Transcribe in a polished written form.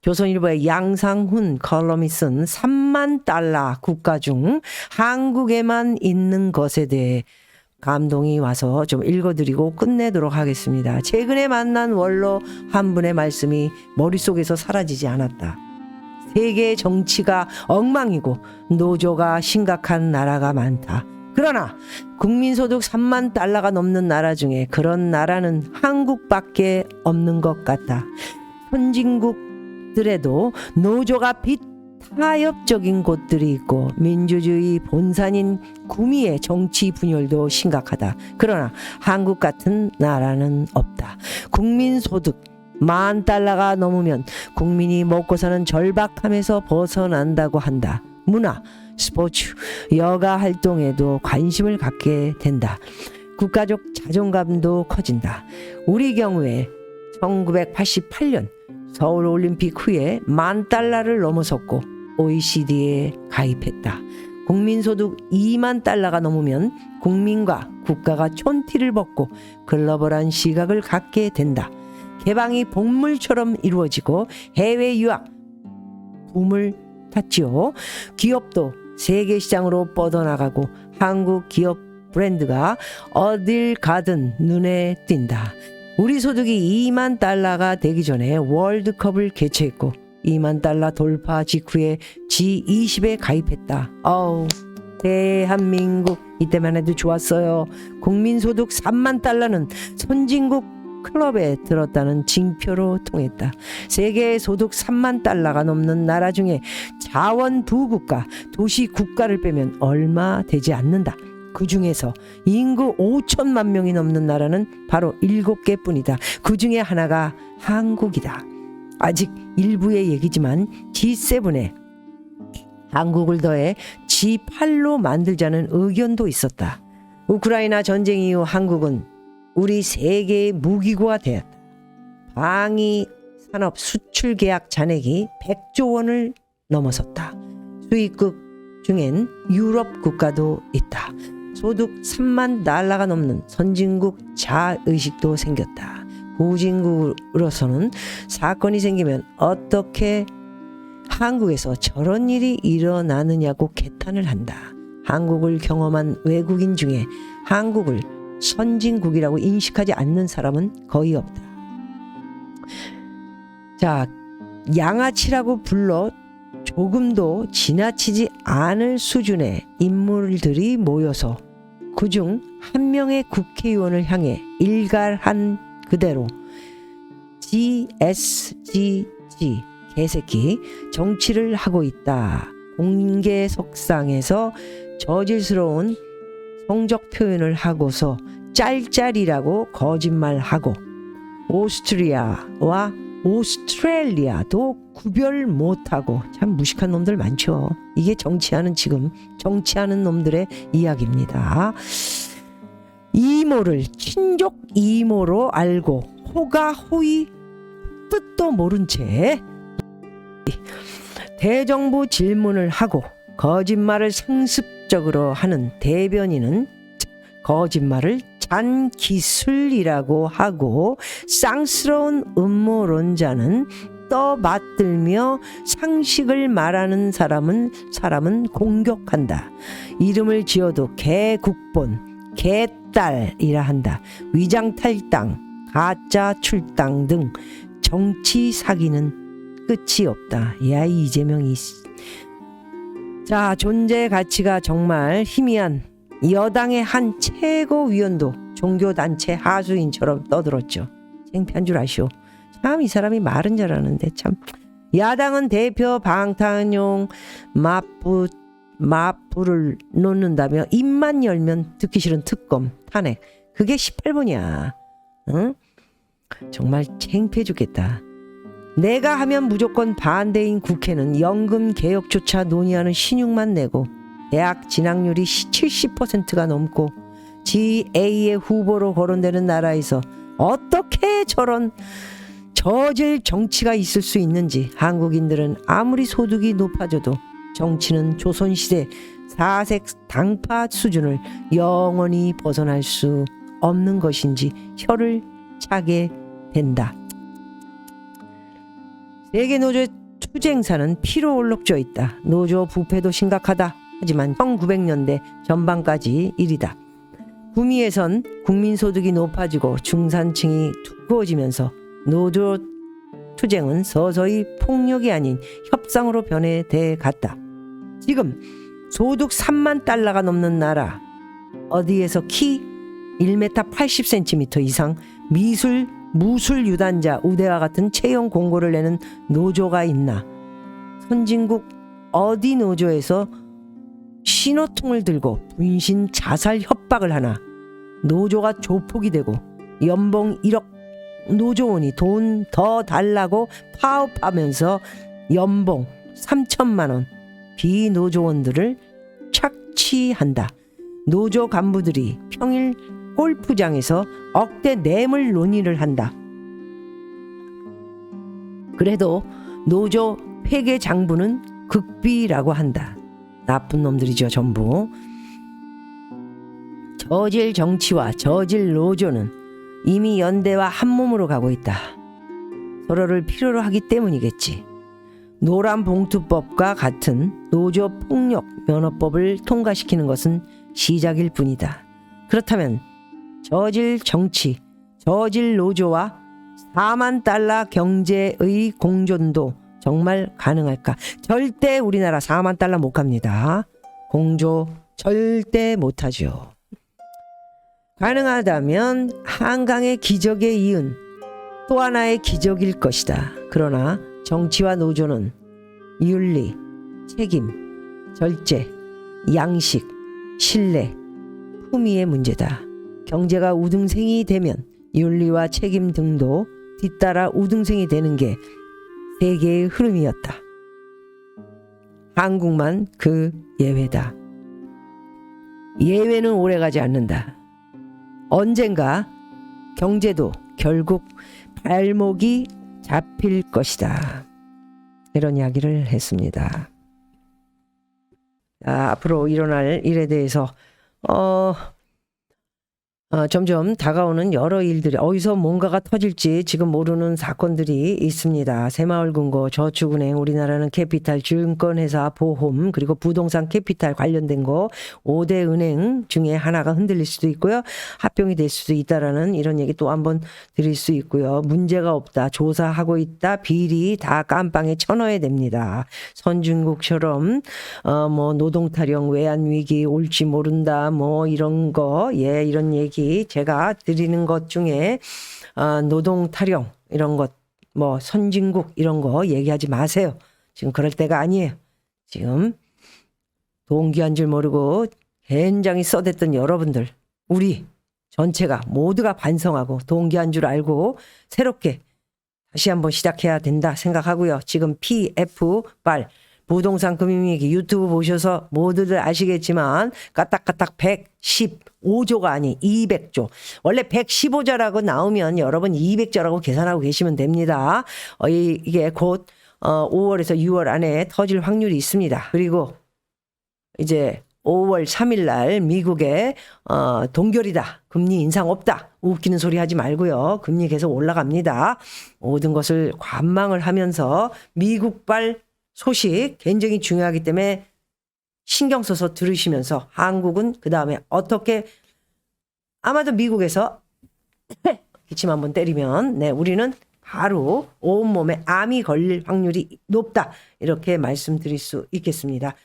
조선일보의 양상훈 컬럼이 쓴 3만 달러 국가 중 한국에만 있는 것에 대해 감동이 와서 좀 읽어드리고 끝내도록 하겠습니다. 최근에 만난 원로 한 분의 말씀이 머릿속에서 사라지지 않았다. 세계의 정치가 엉망이고 노조가 심각한 나라가 많다. 그러나 국민소득 3만 달러가 넘는 나라 중에 그런 나라는 한국밖에 없는 것 같다. 선진국들에도 노조가 비타협적인 곳들이 있고 민주주의 본산인 구미의 정치 분열도 심각하다. 그러나 한국 같은 나라는 없다. 국민소득 10,000달러가 넘으면 국민이 먹고 사는 절박함에서 벗어난다고 한다. 문화, 스포츠, 여가 활동에도 관심을 갖게 된다. 국가적 자존감도 커진다. 우리 경우에 1988년 서울올림픽 후에 10,000달러를 넘어섰고 OECD에 가입했다. 국민소득 2만 달러가 넘으면 국민과 국가가 촌티를 벗고 글로벌한 시각을 갖게 된다. 개방이 복물처럼 이루어지고 해외 유학 붐을 탔지요. 기업도 세계 시장으로 뻗어나가고 한국 기업 브랜드가 어딜 가든 눈에 띈다. 우리 소득이 2만 달러가 되기 전에 월드컵을 개최했고 2만 달러 돌파 직후에 G20에 가입했다. 대한민국 이때만 해도 좋았어요. 국민소득 3만 달러는 선진국 클럽에 들었다는 징표로 통했다. 세계 소득 3만 달러가 넘는 나라 중에 자원부국가, 도시국가를 빼면 얼마 되지 않는다. 그 중에서 인구 5천만 명이 넘는 나라는 바로 7개 뿐이다. 그 중에 하나가 한국이다. 아직 일부의 얘기지만 G7에 한국을 더해 G8로 만들자는 의견도 있었다. 우크라이나 전쟁 이후 한국은 우리 세계의 무기고가 되었다. 방위 산업 수출 계약 잔액이 100조 원을 넘어섰다. 수입국 중엔 유럽 국가도 있다. 소득 3만 달러가 넘는 선진국 자의식도 생겼다. 후진국으로서는 사건이 생기면 어떻게 한국에서 저런 일이 일어나느냐고 개탄을 한다. 한국을 경험한 외국인 중에 한국을 선진국이라고 인식하지 않는 사람은 거의 없다. 자, 양아치라고 불러 조금도 지나치지 않을 수준의 인물들이 모여서 그중 한 명의 국회의원을 향해 일갈한 그대로 GSGG 개새끼 정치를 하고 있다. 공개석상에서 저질스러운 성적 표현을 하고서 짤짤이라고 거짓말하고 오스트리아와 오스트레일리아도 구별 못하고 참 무식한 놈들 많죠. 이게 지금 정치하는 놈들의 이야기입니다. 이모를 친족 이모로 알고 호가호의 뜻도 모른 채 대정부 질문을 하고 거짓말을 상습적으로 하는 대변인은 거짓말을 잔기술이라고 하고 쌍스러운 음모론자는 떠받들며 상식을 말하는 사람은 공격한다. 이름을 지어도 개국본, 개딸이라 한다. 위장탈당, 가짜 출당 등 정치 사기는 끝이 없다. 야, 이재명이. 자, 존재 가치가 정말 희미한 여당의 한 최고위원도 종교단체 하수인처럼 떠들었죠. 창피한 줄 아시오. 참 이 사람이 말은 잘하는데 참. 야당은 대표 방탄용 마부를 놓는다며 입만 열면 듣기 싫은 특검 탄핵. 그게 18번이야. 응? 정말 창피해 죽겠다. 내가 하면 무조건 반대인 국회는 연금 개혁조차 논의하는 신용만 내고 대학 진학률이 70%가 넘고 GA의 후보로 거론되는 나라에서 어떻게 저런 저질 정치가 있을 수 있는지 한국인들은 아무리 소득이 높아져도 정치는 조선시대 사색 당파 수준을 영원히 벗어날 수 없는 것인지 혀를 차게 된다. 세계 노조의 투쟁사는 피로 얼룩져 있다. 노조 부패도 심각하다. 하지만 1900년대 전반까지 일이다. 구미에선 국민소득이 높아지고 중산층이 두꺼워지면서 노조 투쟁은 서서히 폭력이 아닌 협상으로 변해돼 갔다. 지금 소득 3만 달러가 넘는 나라 어디에서 키 1m 80cm 이상 무술 유단자 우대와 같은 채용 공고를 내는 노조가 있나? 선진국 어디 노조에서 신호통을 들고 분신 자살 협박을 하나? 노조가 조폭이 되고 연봉 1억 노조원이 돈 더 달라고 파업하면서 연봉 3천만 원 비노조원들을 착취한다. 노조 간부들이 평일 골프장에서 억대 뇌물 논의를 한다. 그래도 노조 회계 장부는 극비라고 한다. 나쁜 놈들이죠, 전부. 저질 정치와 저질 노조는 이미 연대와 한 몸으로 가고 있다. 서로를 필요로 하기 때문이겠지. 노란봉투법과 같은 노조 폭력 면허법을 통과시키는 것은 시작일 뿐이다. 그렇다면 저질 정치, 저질 노조와 4만 달러 경제의 공존도 정말 가능할까? 절대 우리나라 4만 달러 못 갑니다. 공조 절대 못하죠. 가능하다면 한강의 기적에 이은 또 하나의 기적일 것이다. 그러나 정치와 노조는 윤리, 책임, 절제, 양식, 신뢰, 품위의 문제다. 경제가 우등생이 되면 윤리와 책임 등도 뒤따라 우등생이 되는 게 세계의 흐름이었다. 한국만 그 예외다. 예외는 오래가지 않는다. 언젠가 경제도 결국 발목이 잡힐 것이다. 이런 이야기를 했습니다. 앞으로 일어날 일에 대해서 점점 다가오는 여러 일들이 어디서 뭔가가 터질지 지금 모르는 사건들이 있습니다. 새마을금고, 저축은행, 우리나라는 캐피탈, 증권회사, 보험, 그리고 부동산 캐피탈 관련된 거 5대 은행 중에 하나가 흔들릴 수도 있고요. 합병이 될 수도 있다라는 이런 얘기 또 한번 드릴 수 있고요. 문제가 없다, 조사하고 있다, 비리 다 깜빵에 쳐넣어야 됩니다. 선진국처럼 뭐 노동타령, 외환위기 올지 모른다, 뭐 이런 거, 이런 얘기 제가 드리는 것 중에 노동 타령 이런 것, 뭐 선진국 이런 거 얘기하지 마세요. 지금 그럴 때가 아니에요. 지금 동기한 줄 모르고 굉장히 써댔던 여러분들, 우리 전체가 모두가 반성하고 동기한 줄 알고 새롭게 다시 한번 시작해야 된다 생각하고요. 지금 PF 발 부동산 금융위기 유튜브 보셔서 모두들 아시겠지만 까딱까딱 115조가 아닌 200조. 원래 115조라고 나오면 여러분 200조라고 계산하고 계시면 됩니다. 이게 곧 5월에서 6월 안에 터질 확률이 있습니다. 그리고 이제 5월 3일 날 미국에 동결이다. 금리 인상 없다. 웃기는 소리 하지 말고요. 금리 계속 올라갑니다. 모든 것을 관망을 하면서 미국발 소식 굉장히 중요하기 때문에 신경 써서 들으시면서 한국은 그 다음에 어떻게 아마도 미국에서 기침 한번 때리면 우리는 바로 온몸에 암이 걸릴 확률이 높다. 이렇게 말씀드릴 수 있겠습니다.